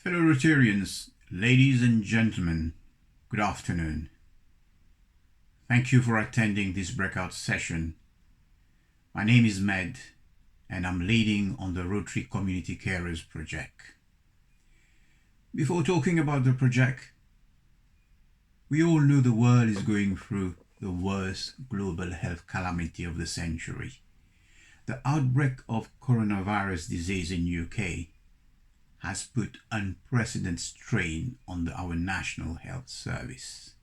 Fellow Rotarians, ladies and gentlemen, good afternoon. Thank you for attending this breakout session. My name is Med, and I'm leading on the Rotary Community Carers project. Before talking about the project, we all know the world is going through the worst global health calamity of the century. The outbreak of coronavirus disease in UK has put unprecedented strain on our National Health Service.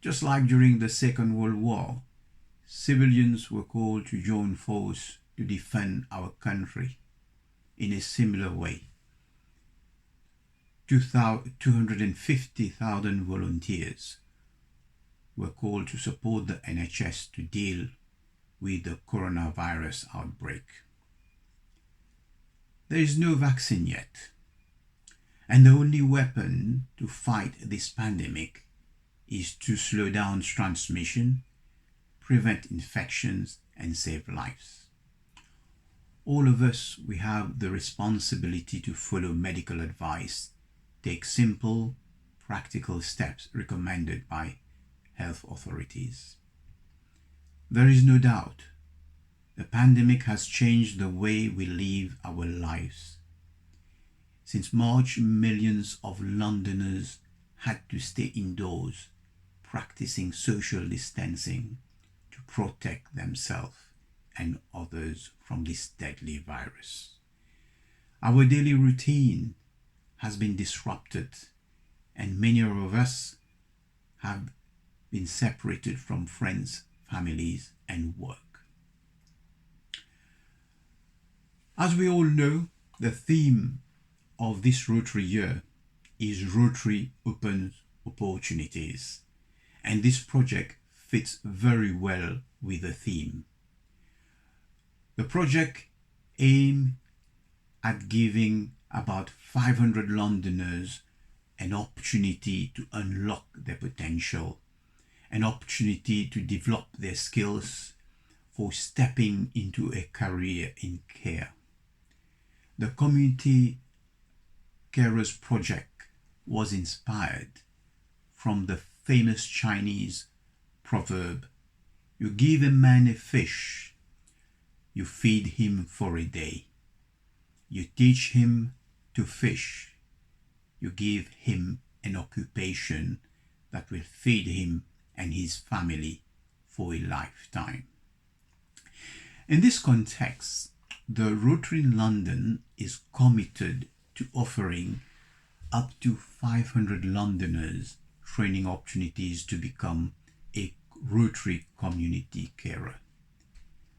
Just like during the Second World War, civilians were called to join force to defend our country. In a similar way, 250,000 volunteers were called to support the NHS to deal with the coronavirus outbreak. There is no vaccine yet, and the only weapon to fight this pandemic is to slow down transmission, prevent infections, and save lives. All of us, we have the responsibility to follow medical advice, take simple, practical steps recommended by health authorities. There is no doubt the pandemic has changed the way we live our lives. Since March, millions of Londoners had to stay indoors, practicing social distancing to protect themselves and others from this deadly virus. Our daily routine has been disrupted, and many of us have been separated from friends, families, and work. As we all know, the theme of this Rotary year is Rotary Opens Opportunities, and this project fits very well with the theme. The project aims at giving about 500 Londoners an opportunity to unlock their potential, an opportunity to develop their skills for stepping into a career in care. The Community Carers Project was inspired from the famous Chinese proverb, "You give a man a fish, you feed him for a day. You teach him to fish, you give him an occupation that will feed him and his family for a lifetime." In this context, the Rotary-London is committed to offering up to 500 Londoners training opportunities to become a Rotary community carer.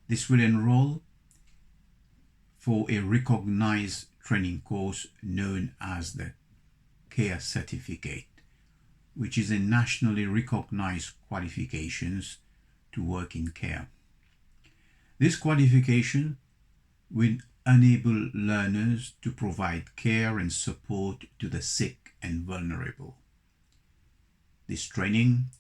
This will enroll for a recognized training course known as the Care Certificate, which is a nationally recognized qualifications to work in care. This qualification will enable learners to provide care and support to the sick and vulnerable. This training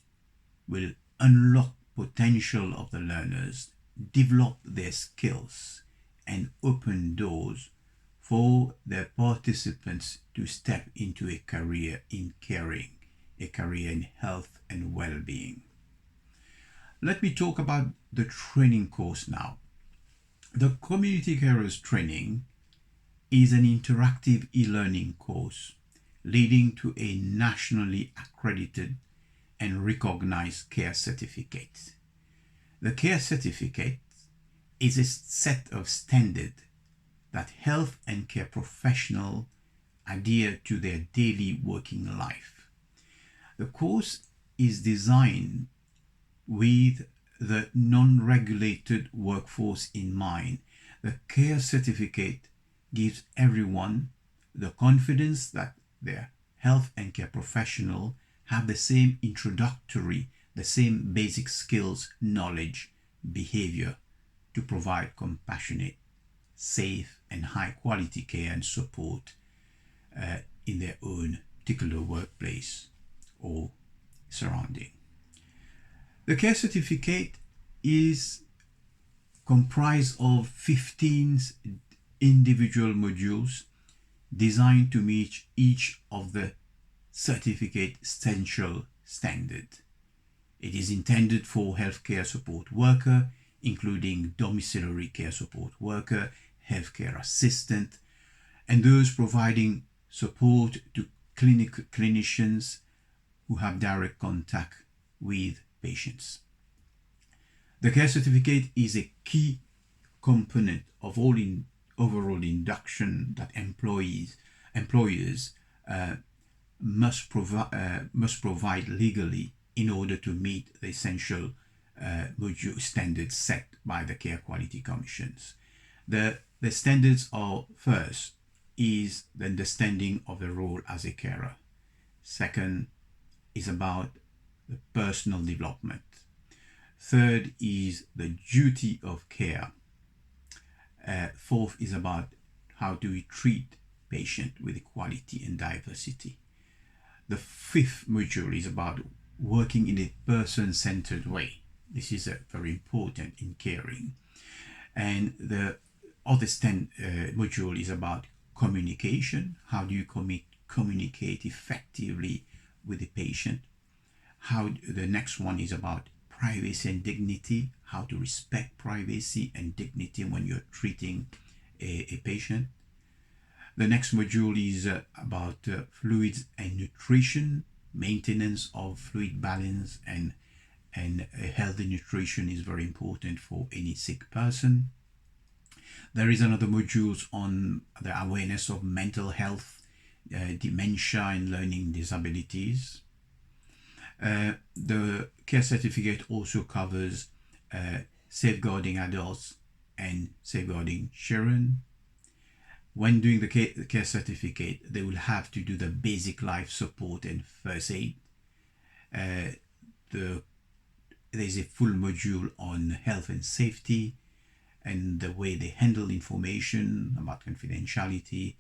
will unlock potential of the learners, develop their skills, and open doors for their participants to step into a career in caring, a career in health and well-being. Let me talk about the training course now. The Community Carers Training is an interactive e-learning course leading to a nationally accredited and recognized care certificate. The care certificate is a set of standards that health and care professionals adhere to their daily working life. The course is designed with the non-regulated workforce in mind. The care certificate gives everyone the confidence that their health and care professional have the same introductory, the same basic skills, knowledge, behavior to provide compassionate, safe, and high-quality care and support in their own particular workplace or surrounding. The care certificate is comprised of 15 individual modules designed to meet each of the certificate essential standards. It is intended for healthcare support worker, including domiciliary care support worker, healthcare assistant, and those providing support to clinicians who have direct contact with patients. The care certificate is a key component of overall induction that employers must provide legally in order to meet the essential module standards set by the Care Quality Commissions. The standards are: first is the understanding of the role as a carer. Second is about the personal development. Third is the duty of care. Fourth is about how do we treat patients with equality and diversity. The fifth module is about working in a person-centered way. This is very important in caring. And the other module is about communication. How do you communicate effectively with the patient? The next one is about privacy and dignity, how to respect privacy and dignity when you're treating a patient. The next module is about fluids and nutrition. Maintenance of fluid balance and healthy nutrition is very important for any sick person. There is another module on the awareness of mental health, dementia and learning disabilities. The care certificate also covers safeguarding adults and safeguarding children. When doing the care certificate, they will have to do the basic life support and first aid. There's a full module on health and safety and the way they handle information, about confidentiality,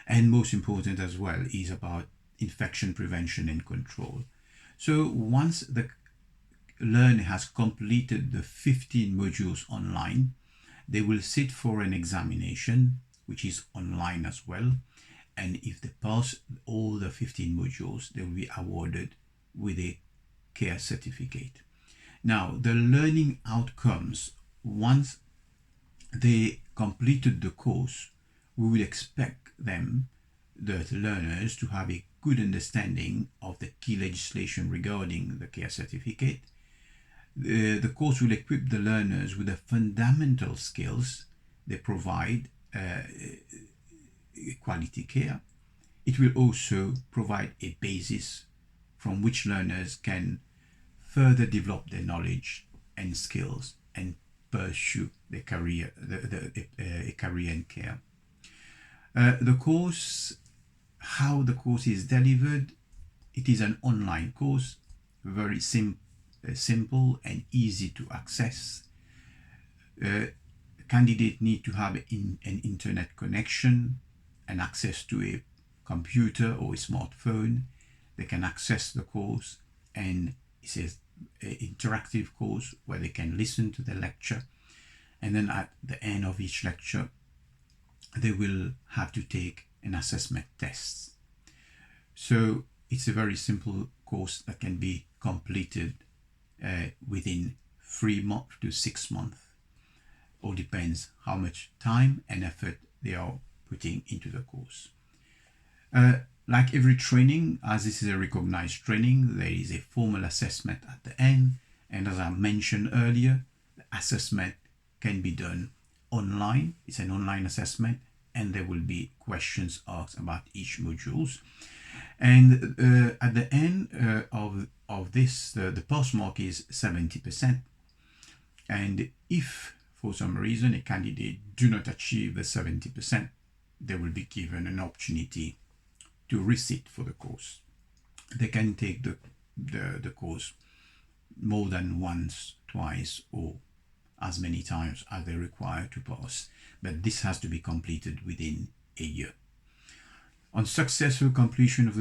and most important as well is about infection prevention and control. So once the learner has completed the 15 modules online, they will sit for an examination, which is online as well. And if they pass all the 15 modules, they will be awarded with a care certificate. Now, the learning outcomes, once they completed the course, we would expect them, the learners, to have a good understanding of the key legislation regarding the care certificate. The course will equip the learners with the fundamental skills they provide quality care. It will also provide a basis from which learners can further develop their knowledge and skills and pursue their career, a career in care. The course, how the course is delivered, it is an online course, very simple and easy to access. Candidates need to have an internet connection and access to a computer or a smartphone. They can access the course, and it's an interactive course where they can listen to the lecture, and then at the end of each lecture they will have to take an assessment test. So it's a very simple course that can be completed within 3 months to 6 months. All depends how much time and effort they are putting into the course. Like every training, as this is a recognized training, there is a formal assessment at the end. And as I mentioned earlier, the assessment can be done online. It's an online assessment, and there will be questions asked about each modules. And at the end of this, the pass mark is 70%. And if for some reason a candidate do not achieve the 70%, they will be given an opportunity to resit for the course. They can take the course more than once, twice, or as many times as they require to pass, but this has to be completed within a year. On successful completion of the